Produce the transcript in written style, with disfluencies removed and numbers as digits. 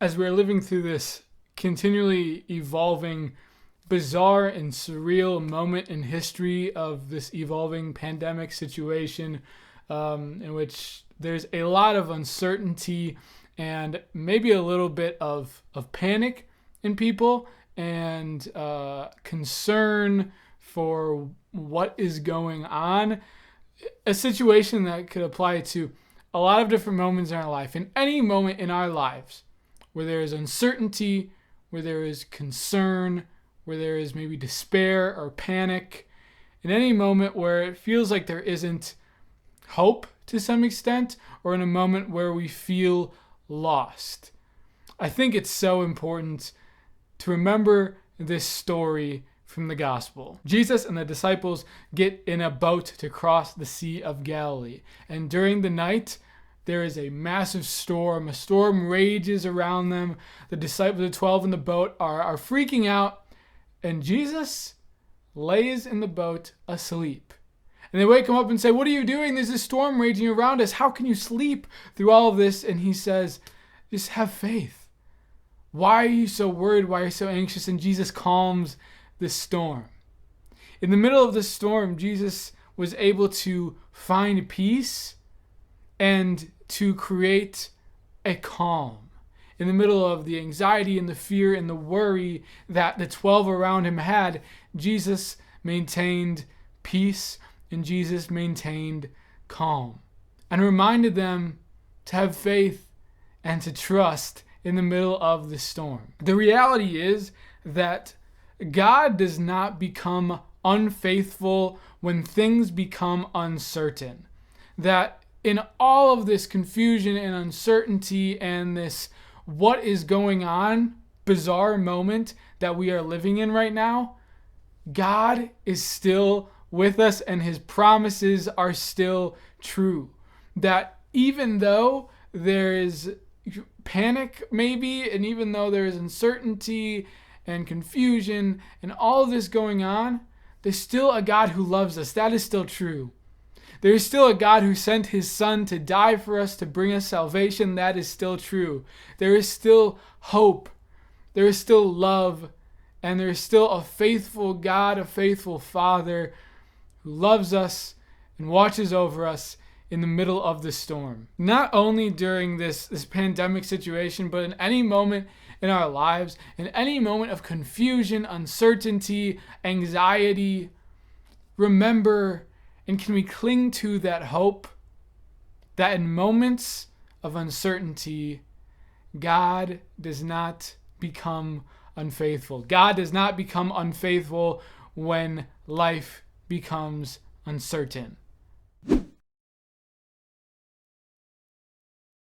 as we're living through this continually evolving, bizarre and surreal moment in history of this evolving pandemic situation, in which there's a lot of uncertainty and maybe a little bit of panic in people and concern for what is going on. A situation that could apply to a lot of different moments in our life. In any moment in our lives where there is uncertainty, where there is concern, where there is maybe despair or panic, in any moment where it feels like there isn't hope to some extent, or in a moment where we feel lost. I think it's so important to remember this story from the gospel. Jesus and the disciples get in a boat to cross the Sea of Galilee. And during the night, there is a massive storm. A storm rages around them. The 12 in the boat are freaking out. And Jesus lays in the boat asleep. And they wake him up and say, "What are you doing? There's a storm raging around us. How can you sleep through all of this?" And he says, "Just have faith. Why are you so worried? Why are you so anxious?" And Jesus calms the storm. In the middle of the storm, Jesus was able to find peace and to create a calm. In the middle of the anxiety and the fear and the worry that the 12 around him had, Jesus maintained peace and Jesus maintained calm and reminded them to have faith and to trust in the middle of the storm. The reality is that God does not become unfaithful when things become uncertain. That in all of this confusion and uncertainty and this what is going on bizarre moment that we are living in right now, God is still with us and his promises are still true. That even though there is panic maybe, and even though there is uncertainty and confusion and all of this going on, there's still a God who loves us. That is still true. There is still a God who sent his son to die for us, to bring us salvation. That is still true. There is still hope. There is still love. And there is still a faithful God, a faithful Father who loves us and watches over us in the middle of the storm. Not only during this pandemic situation, but in any moment in our lives, in any moment of confusion, uncertainty, anxiety, remember, and can we cling to that hope that in moments of uncertainty, God does not become unfaithful. God does not become unfaithful when life becomes uncertain.